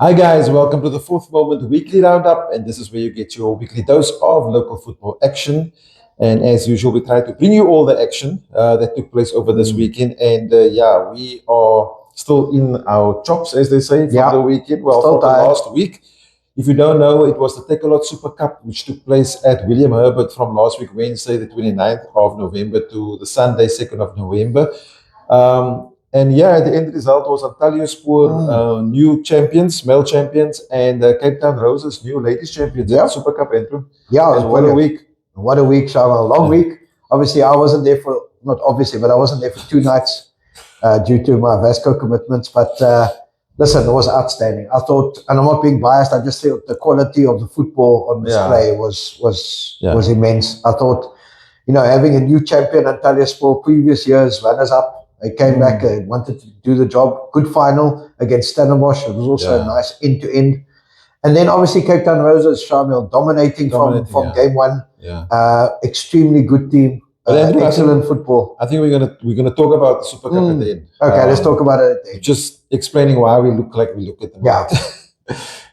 Hi guys, welcome to the Fourth Moment Weekly Roundup, and this is where you get your weekly dose of local football action. And as usual, we try to bring you all the action that took place over this weekend. And yeah, we are still in our chops, as they say, from the weekend. Well, from the last week. If you don't know, it was the Takealot Super Cup, which took place at William Herbert from last week, Wednesday, the 29th of November to the Sunday, 2nd of November. And yeah, the end result was Antalyaspor new champions, male champions, and Cape Town Roses new ladies champions at the Super Cup, Andrew. Yeah, and what a week. What a week, Shamiel. Long week. Obviously, I wasn't there for, not obviously, but I wasn't there for 2 nights due to my Vasco commitments. But listen, it was outstanding. I thought, and I'm not being biased, I just thought the quality of the football on display was immense. I thought, having a new champion, Antalyaspor, previous years, runners-up, they came back and wanted to do the job. Good final against Stellenbosch. It was also a nice end-to-end. And then obviously Cape Town Roses, Shamiel, dominating from game one. Extremely good team. Excellent football. I think we're gonna talk about the Super Cup at the end. Okay, let's talk about it at the end. Just explaining why we look like we look at the moment.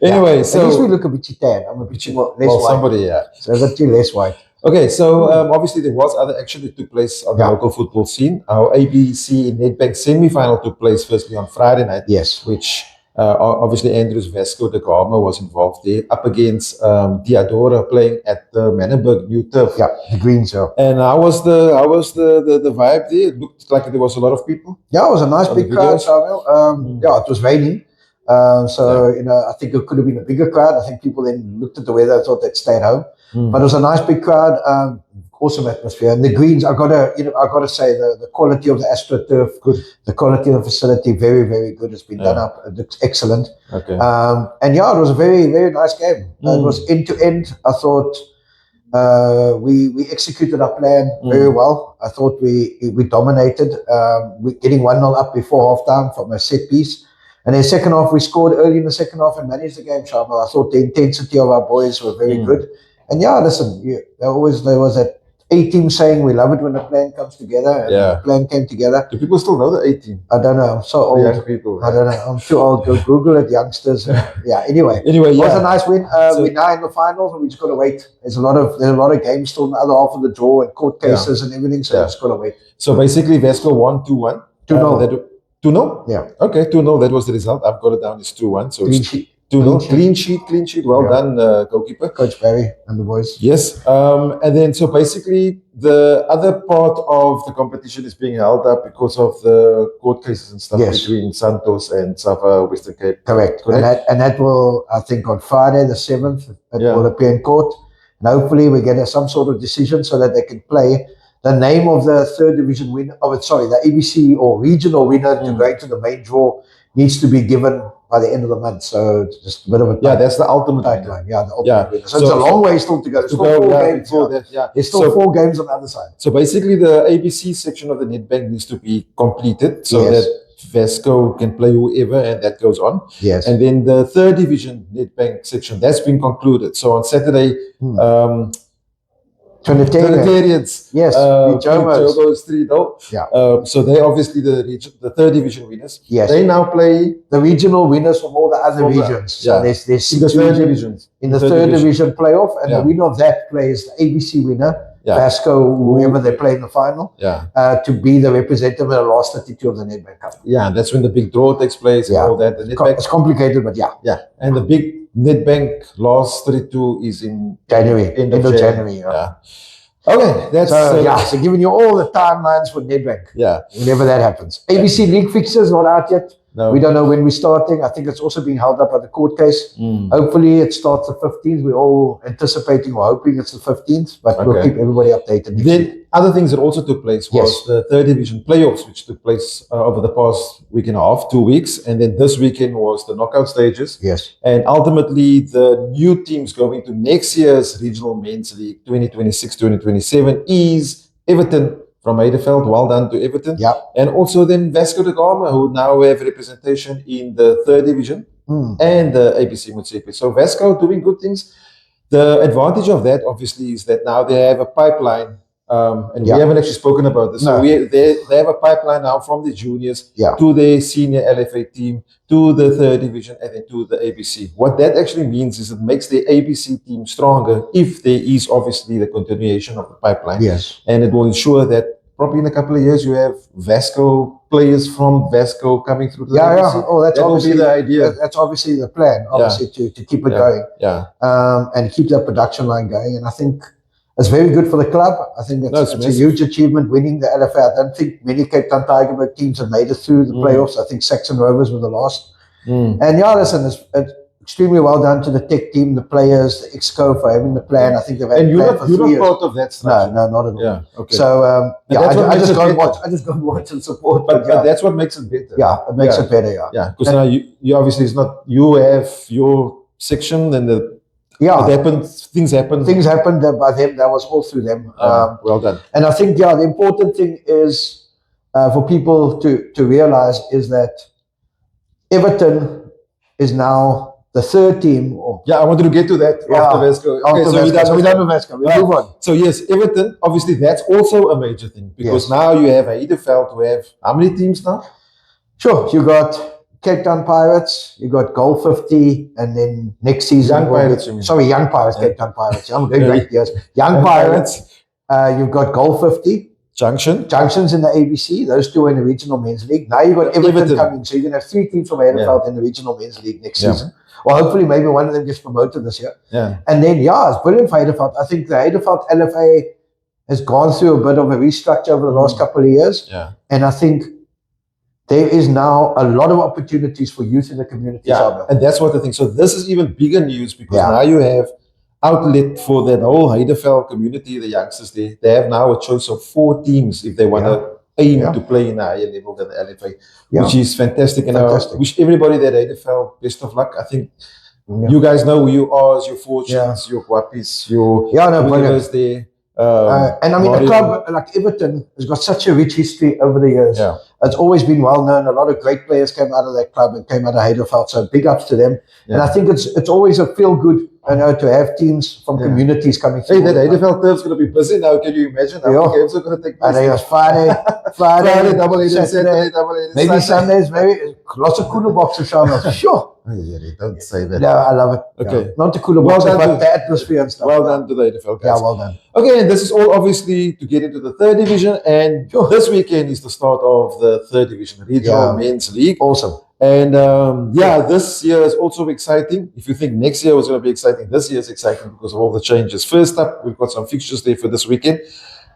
Anyway, so at least we look a bit tan. I'm a bit less white. Somebody, So a bit less white. Okay, so obviously there was other action that took place on the local football scene. Our ABC Nedbank semi-final took place firstly on Friday night. Yes. Which obviously Andrew's Vasco da Gama was involved there, up against Diadora playing at the Manenberg new turf. Yeah, the Greens. And how was the vibe there? It looked like there was a lot of people. Yeah, it was a nice big crowd, Shamiel. Yeah, it was raining. I think it could have been a bigger crowd. I think people then looked at the weather and thought they'd stay at home. But it was a nice big crowd, awesome atmosphere. And the Greens, I gotta say the quality of the AstroTurf, good. The quality of the facility, very, very good. It's been done up. It looks excellent. Okay. And yeah, it was a very, very nice game. It was end to end. I thought we executed our plan very well. I thought we dominated. We getting 1-0 up before halftime from a set piece. And then second half, we scored early in the second half and managed the game, Shamiel. I thought the intensity of our boys were very good. And yeah, listen, there was that A-team saying we love it when the plan comes together. And the plan came together. Do people still know the A-team? I don't know. I'm so old. Young people. I don't know. I'm too old. Go Google it, youngsters. Anyway, it was a nice win. We're now in the finals and we just got to wait. There's a lot of games still in the other half of the draw and court cases and everything. So we just got to wait. So basically, Vasco won 2-1. 2-0. 2-0? Yeah. Okay, 2-0. That was the result. I've got it down. It's 2-1. So clean sheet. 2-0. Clean sheet. Well done, goalkeeper. Coach Barry and the boys. Yes. And then, so basically, the other part of the competition is being held up because of the court cases and stuff between Santos and Sava Western Cape. Correct. And that will, I think, on Friday, the 7th, it will appear in court. And hopefully we get some sort of decision so that they can play. The name of the third division winner, the ABC or regional winner to go into the main draw needs to be given by the end of the month. So just a bit of a that's the ultimate timeline. Yeah, the ultimate winner. So it's a long way still to go. There's still 4 games. There's still 4 games on the other side. So basically, the ABC section of the Nedbank needs to be completed so that Vasco can play whoever, and that goes on. Yes. And then the third division Nedbank section, that's been concluded. So on Saturday, Trinitarians. Yes, Jogos 3-0. Yeah. So they obviously the third division winners. Yes. They now play the regional winners from all the other regions. So there's in the third divisions. In the third division playoff, and the winner of that plays the ABC winner. Vasco, whoever they play in the final, to be the representative in the last 32 of the Nedbank Cup. Yeah, and that's when the big draw takes place and all that. It's complicated, but yeah. And the big Nedbank last 32 is in January, end of January. Okay, that's so giving you all the timelines for Nedbank. Yeah, whenever that happens. ABC League fixtures not out yet. No. We don't know when we're starting. I think it's also being held up by the court case. Hopefully it starts the 15th. We're all anticipating or hoping it's the 15th, but we'll keep everybody updated. Then other things that also took place was the third division playoffs, which took place over the past week and a half, 2 weeks. And then this weekend was the knockout stages. Yes. And ultimately the new teams going to next year's Regional Men's League 2026-2027 is Everton from Heideveld. Well done to Everton. Yeah. And also then Vasco da Gama, who now have representation in the third division and the ABC Motsepe. So Vasco doing good things. The advantage of that, obviously, is that now they have a pipeline and Yeah. we haven't actually spoken about this. So No. they have a pipeline now from the juniors Yeah. to their senior LFA team, to the third division, and then to the ABC. What that actually means is it makes the ABC team stronger if there is obviously the continuation of the pipeline. Yes. And it will ensure that probably in a couple of years you have Vasco players from Vasco coming through to the ABC. Yeah. Oh, that's that will obviously be the idea. That's obviously the plan. Obviously to keep it going. Yeah. And keep that production line going. And I think it's very good for the club. I think it's a huge achievement winning the LFA. I don't think many Cape Town Tiger teams have made it through the playoffs. I think Saxon Rovers were the last. And yeah, listen, it's extremely well done to the tech team, the players, the Exco for having the plan. I think they've had a plan for 3 years. You're not part of that structure. No, not at all. Yeah, okay. So I just go and watch. I just go and watch and support. But that's what makes it better. Yeah, it makes it better. Yeah, because now you obviously it's not you have your section and things happen. Things happened by them. That was all through them. Well done. And I think the important thing is for people to realize is that Everton is now the third team. I wanted to get to that after Vasco. Okay, we're done with Vasco. We move on. So yes, Everton, obviously that's also a major thing because now you have Heideveld who have how many teams now? Sure, you got Cape Town Pirates, you got Goal 50, and then next season Young Pirates, Cape Town Pirates. I'm going back years. Young Pirates. You've got Goal 50. Junction's in the ABC. Those two are in the regional men's league. Now you've got Everton coming, so you're going to have 3 teams from Heideveld in the regional men's league next season. Well, hopefully, maybe one of them gets promoted this year. And then, it's brilliant for Heideveld. I think the Heideveld LFA has gone through a bit of a restructure over the last couple of years. And I think there is now a lot of opportunities for youth in the community. And that's what I think. So this is even bigger news because now you have outlet for that whole Heideveld community, the youngsters there. They have now a choice of 4 teams if they want to aim to play in a higher level than the LFA, which is fantastic. And I wish everybody that Heideveld best of luck. I think you guys know who you are, your fortunes, your guappies, your players there. And I mean, the club like Everton has got such a rich history over the years. It's always been well known. A lot of great players came out of that club and came out of Heideveld. So big ups to them. And I think it's always a feel good, to have teams from communities coming through. Hey, that Heideveld team's going to be busy now. Can you imagine how the games are going to take place? And it was Friday, double header, Saturday, double header, maybe Sundays, maybe lots of cooler boxes, Shamiel. Sure. Don't say that. Yeah, I love it. Okay. Not the cooler boxes, but the atmosphere and stuff. Well done to the Heideveld guys. Yeah, well done. Okay, and this is all obviously to get into the third division. And this weekend is the start of the third division, regional men's league. Awesome. And this year is also exciting. If you think next year was going to be exciting, this year is exciting because of all the changes. First up, we've got some fixtures there for this weekend.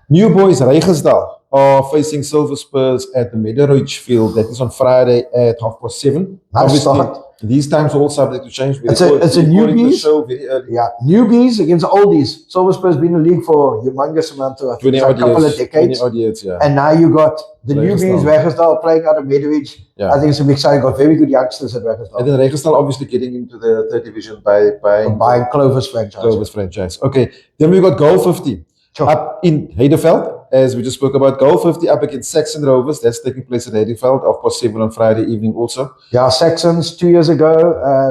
New Boys Reigersdal are facing Silver Spurs at the Meadow-Ridge Field. That is on Friday at 7:30. Obviously, these times are all subject to change. It's a newbies. Very early. Yeah, newbies against oldies. Silver Spurs been in the league for humongous amount of, 20 a couple of decades. 20 odd years, And now you got the newbies, Reigersdal, playing out of Meadow-Ridge. I think it's going to be exciting. Got very good youngsters at Reigersdal. And then Reigersdal obviously getting into the third division by buying Clover's franchise. Okay, then we got Goal 50 up in Heideveld. As we just spoke about, Goal 50 up against Saxon Rovers. That's taking place at Heideveld, 7:30 on Friday evening also. Yeah, Saxons 2 years ago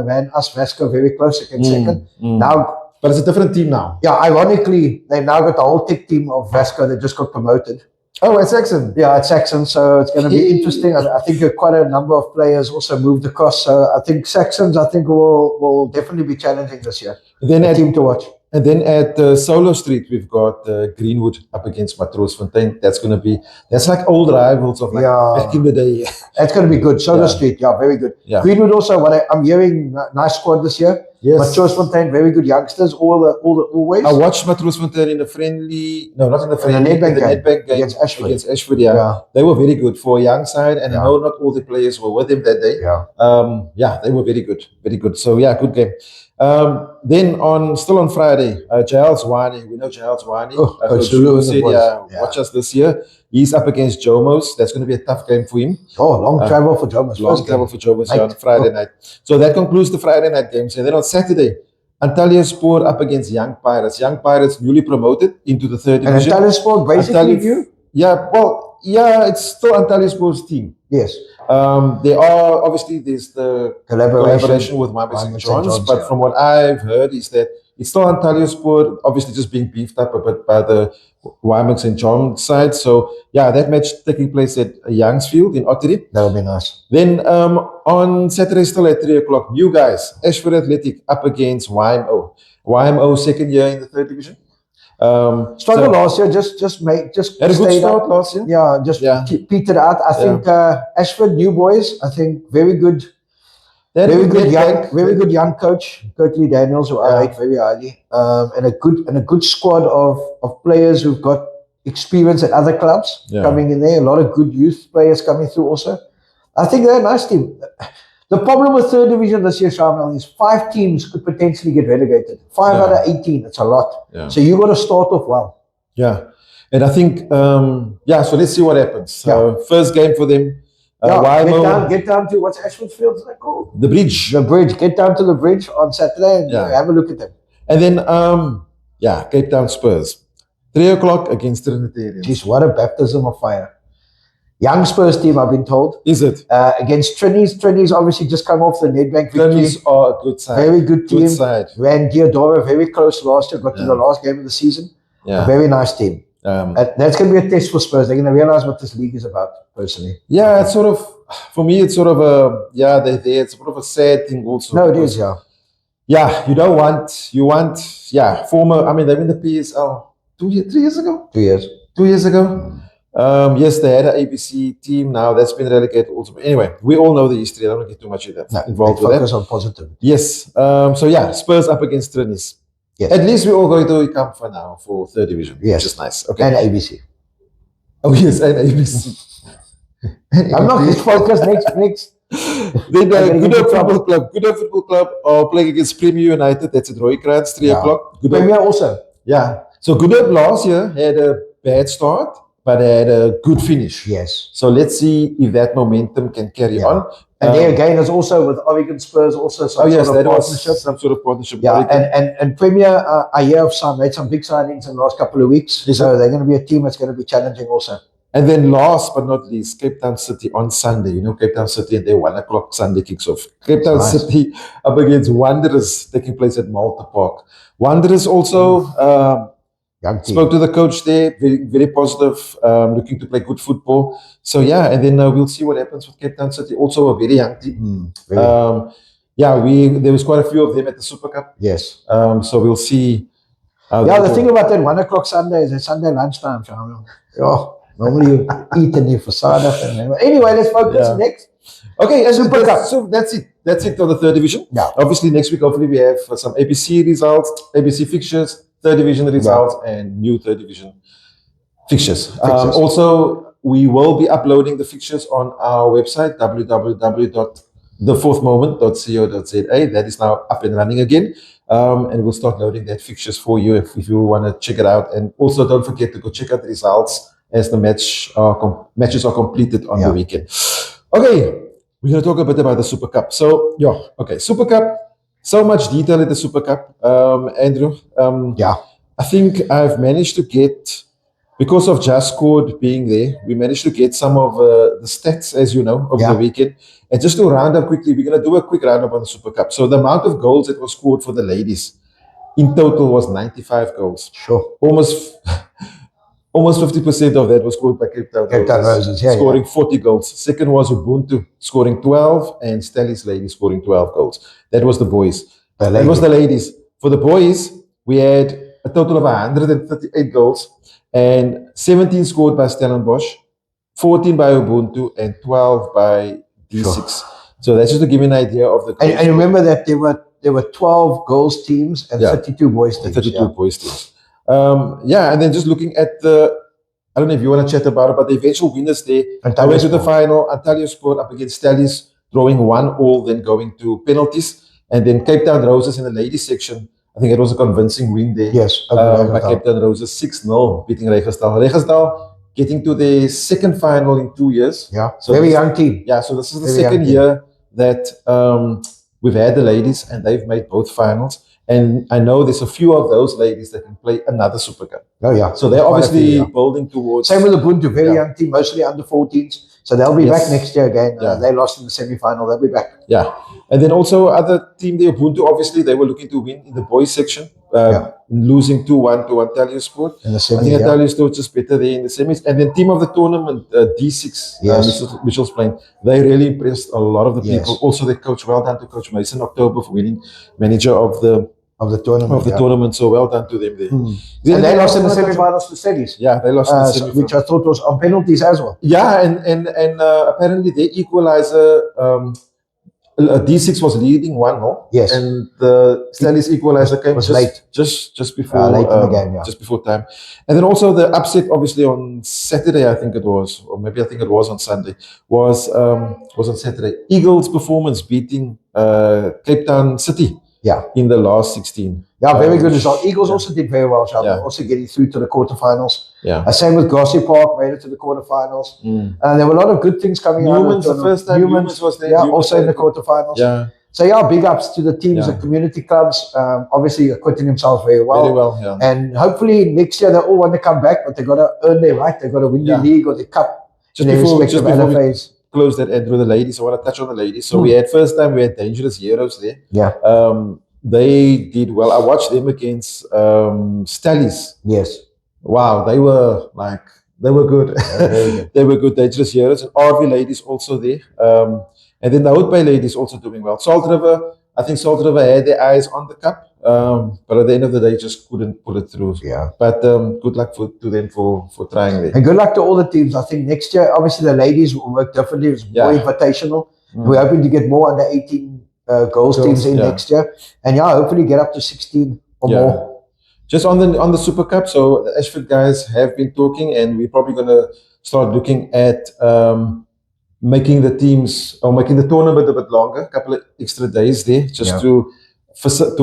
ran us Vasco very close against second. Now, but it's a different team now. Yeah, ironically, they've now got the whole tech team of Vasco that just got promoted. Oh, at Saxon. Yeah, at Saxon. So it's going to be interesting. I think quite a number of players also moved across. So I think Saxons, will definitely be challenging this year. Then a team to watch. And then at Solo Street, we've got Greenwood up against Matroosfontein. That's like old rivals of back in the day. That's going to be good. Solo Street, very good. Yeah. Greenwood also, what I'm hearing, nice squad this year. Yes. Matroosfontein, very good youngsters, always. I watched Matroosfontein in the friendly, no, not in the friendly, in the Nedbank game against Ashford. They were very good for a young side, and I know not all the players were with him that day. They were very good. So good game. Then still on Friday, Giles Wani. We know Giles Wani. Coach Zulu said, watch us this year. He's up against Jomos. That's going to be a tough game for him. Long travel for Jomos. Long travel for Jomos on Friday night. So that concludes the Friday night games. And then on Saturday, Antalyaspor up against Young Pirates. Young Pirates newly promoted into the third division. And Antalyaspor basically new? It's still Antalyaspor's team. Yes. There's the collaboration with St. John's, but from what I've heard is that it's still Antalya Sport, obviously just being beefed up a bit by the Wyman St. John side. So yeah, that match taking place at Youngsfield in Ottery. That would be nice. Then on Saturday, still at 3 o'clock, new guys, Ashford Athletic up against YMO. YMO second year in the third division. Struggled last year, just had a good stayed start up. last year. Yeah, just Yeah. petered out. I think Ashford, new boys, I think very good. Very good young coach, Coach Lee Daniels, who I rate very highly, and a good squad of players who've got experience at other clubs coming in there. A lot of good youth players coming through also. I think they're a nice team. The problem with third division this year, Shamiel, is 5 teams could potentially get relegated. 5 out of 18, it's a lot. Yeah. So you got to start off well. Yeah, and I think so let's see what happens. So first game for them. Get down to what's Ashford's Field is that called? The Bridge. The Bridge. Get down to the Bridge on Saturday and have a look at them. And then Cape Town Spurs. 3 o'clock against Trinitarians. Jeez, what a baptism of fire. Young Spurs team, I've been told. Is it? Against Trinis. Trinis obviously just come off the Nedbank victory. Trinis are a good side. Very good team. Good side. Ran Diodora very close last year, got to the last game of the season. Yeah. A very nice team. That's going to be a test for Spurs. They're going to realize what this league is about, personally. Yeah, it's sort of, for me, it's sort of it's sort of a sad thing also. No, it is, yeah. Yeah, you want, former, I mean, they were in the PSL 3 years ago? 2 years. 2 years ago. Yes, they had an ABC team now that's been relegated also. But anyway, we all know the history. I don't want to get too much of that involved with that. Focus on positive. Yes. Spurs up against Trinis. Yes. At least we're all going to come for now for third division. Yes. Which is nice. Okay. And ABC. Oh, yes, and ABC. I'm not just focused next. Then Good Hope Football Club are playing against Premier United. That's at Rooikrans, 3 o'clock. Premier also. Yeah. So Good Hope last year had a bad start, but had a good finish. Yes. So let's see if that momentum can carry on. And there again is also with Oregon Spurs also some sort of partnership. Some sort of partnership. Yeah, and Premier, I hear of made some big signings in the last couple of weeks. So they're going to be a team that's going to be challenging also. And then last but not least, Cape Town City on Sunday. You know, Cape Town City and their 1 o'clock Sunday kicks off. Cape Town City up against Wanderers taking place at Malta Park. Wanderers also spoke to the coach there, very, very positive, looking to play good football. So yeah, and then we'll see what happens with Cape Town City. Also a very young team. There was quite a few of them at the Super Cup. Yes. So we'll see. The thing about that 1 o'clock Sunday is it's Sunday lunchtime. Normally you eat in your facade. Anyway, let's focus next. Okay, Super Cup. So that's it. That's it for the third division. Yeah. Obviously, next week, hopefully, we have some ABC results, ABC fixtures, third division results, and new third division fixtures. Also, we will be uploading the fixtures on our website, www.thefourthmoment.co.za. That is now up and running again. And we'll start loading that fixtures for you if you want to check it out. And also, don't forget to go check out the results as the matches are completed on the weekend. Okay, we're going to talk a bit about the Super Cup. So, Super Cup. So much detail in the Super Cup, Andrew. I think I've managed to get, because of Just Scored being there, we managed to get some of the stats, as you know, over the weekend. And just to round up quickly, we're going to do a quick roundup on the Super Cup. So the amount of goals that was scored for the ladies in total was 95 goals. Sure. Almost 50% of that was scored by Cape Town Roses, scoring 40 goals. Second was Ubuntu, scoring 12, and Stelly's ladies scoring 12 goals. That was the boys. That was the ladies. For the boys, we had a total of 138 goals, and 17 scored by Stellenbosch, 14 by Ubuntu, and 12 by D6. Sure. So that's just to give you an idea of the goals. And remember that there were 12 girls teams and 32 boys teams. 32 boys teams. And then just looking at I don't know if you want to chat about it, but the eventual winners there. I went to the final, Antalya Sport up against Stellies, drawing 1-1, then going to penalties. And then Cape Town Roses in the ladies section, I think it was a convincing win there. Yes. By Cape Town Roses, 6-0, beating Regersdal. Regersdal getting to the second final in 2 years. Yeah, so very young team. Yeah, so this is the second year that we've had the ladies, and they've made both finals. And I know there's a few of those ladies that can play another Super Cup. Oh yeah. So they're Quite a obviously few, yeah. building towards. Same with the Ubuntu, very Yeah. young team, mostly under 14s. So they'll be Yes. back next year again. Yeah. They lost in the semi-final. They'll be back. Yeah. And then also other team, the Ubuntu, obviously they were looking to win in the boys section, losing 2-1 to Antalya Sport. In the I semis, think Antalya Sport just better there in the semis. And then team of the tournament, D6, Mitchell's playing. They really impressed a lot of the people. Also their coach, well done to Coach Mason October for winning manager of the tournament. So well done to them there. And they lost in the semi-finals to Sedis. Yeah, they lost in the semi-finals, which I thought was on penalties as well. Yeah, and apparently the equalizer, D6 was leading 1-0. Yes. And the Stanley's equalizer came late. Just before late in the game, just before time. And then also the upset, obviously on Saturday, I think it was, or maybe I think it was on Sunday, was on Saturday. Eagles' performance beating Cape Town City. Yeah. In the last 16. Yeah, very good result. Eagles also did very well, also getting through to the quarterfinals. Yeah. Same with Grassy Park, made it to the quarterfinals. There were a lot of good things coming Newman's out. The first time Newman's was there. Yeah, also in the quarterfinals. Yeah. So yeah, big ups to the teams, the community clubs. Obviously acquitting themselves very well. Very well, yeah. And hopefully next year they all want to come back, but they got to earn their right. They got to win the league or the cup. Just before we close that end with the ladies, I want to touch on the ladies. So we had Dangerous Heroes there. Yeah. They did well. I watched them against Stallies. Yes. Wow, they were good. They were good. Dangerous Heroes. And RV ladies also there. And then the Hout Bay ladies also doing well. I think Salt River had their eyes on the cup, but at the end of the day, just couldn't pull it through. Yeah. But good luck to them for trying there. And good luck to all the teams. I think next year, obviously, the ladies will work differently. It's more invitational. We're hoping to get more under 18 girls teams in next year. And hopefully get up to 16 or more. Just on the Super Cup, so the Ashford guys have been talking, and we're probably going to start looking at making the teams or making the tournament a bit longer, a couple of extra days there, just to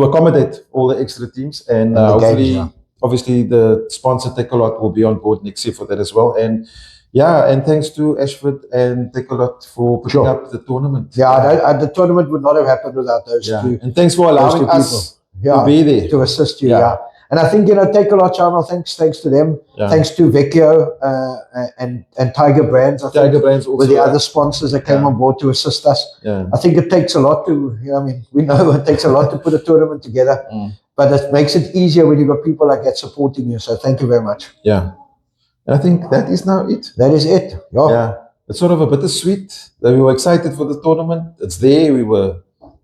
accommodate all the extra teams. And hopefully, obviously, the sponsor Takealot will be on board next year for that as well. And and thanks to Ashford and Takealot for putting up the tournament. Yeah, the tournament would not have happened without those two. And thanks for allowing us to be there. To assist you, And I think, Takealot, Shamiel, thanks to them. Thanks to Pequeno and Tiger Brands, I think, Tiger Brands also, with the other sponsors that came on board to assist us. I think it takes a lot to, we know it takes a lot to put a tournament together, but it makes it easier when you've got people like that supporting you. So thank you very much. Yeah. And I think that is now it. That is it. Yeah. It's sort of a bittersweet that we were excited for the tournament. It's there. We were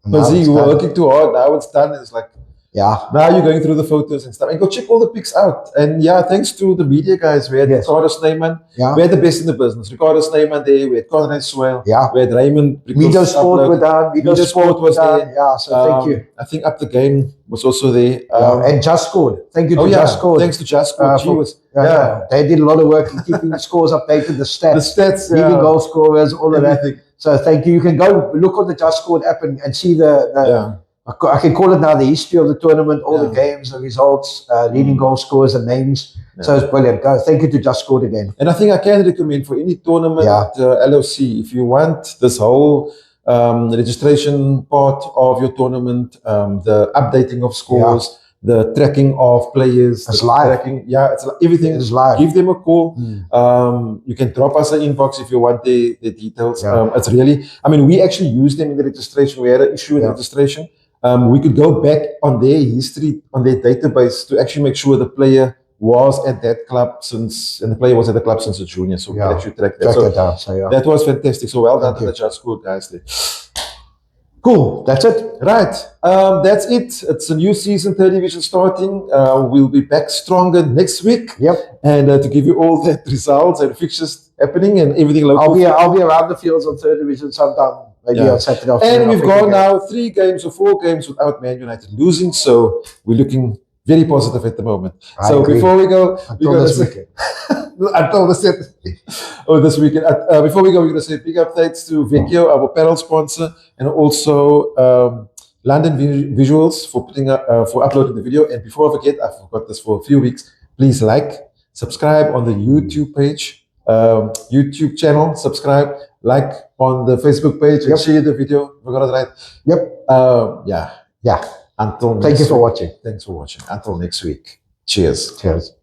busy. We were working too hard. Now it's done. It's like, now you're going through the photos and stuff. And go check all the pics out. And thanks to the media guys. We had Ricardo Snyman. We had the best in the business. Ricardo Snyman there. We had Conrad Swell. We had Raymond. Media Sport were down. Media Sport was there. Yeah, so thank you. I think Up the Game was also there. And Just Scored. Thank you to Just Scored. Thanks to Just Scored. They did a lot of work in keeping the scores updated, the stats, leading goal scorers, all of that. So thank you. You can go look on the Just Scored app and see the I can call it now the history of the tournament, all the games, the results, leading goal scorers and names. So it's brilliant. Thank you to Just Scored again. And I think I can recommend for any tournament, LOC, if you want this whole registration part of your tournament, the updating of scores, the tracking of players. It's live. It's everything is live. Give them a call. You can drop us an inbox if you want the details. It's really, we actually used them in the registration. We had an issue with registration. We could go back on their history, on their database to actually make sure the player was at that club and the player was at the club since a junior. So we could actually track that. That was fantastic. So well done to the Just Scored guys there. Cool. That's it. Right. That's it. It's a new season, third division starting. We'll be back stronger next week. And to give you all the results and fixtures happening and everything local. I'll be around the fields on third division sometime. Maybe on Saturday afternoon. And we've gone now 3 games or 4 games without Man United losing. So we're looking very positive at the moment. So before we go, until this weekend. This weekend. Before we go, we're going to say big updates to Vecchio, our apparel sponsor, and also London Visuals for for uploading the video. And before I forget, I forgot this for a few weeks. Please subscribe on the YouTube page, YouTube channel. Subscribe, like on the Facebook page, and share the video. We got it right. Until next Thank you for watching. Thanks for watching. Until next week. Cheers. Cheers.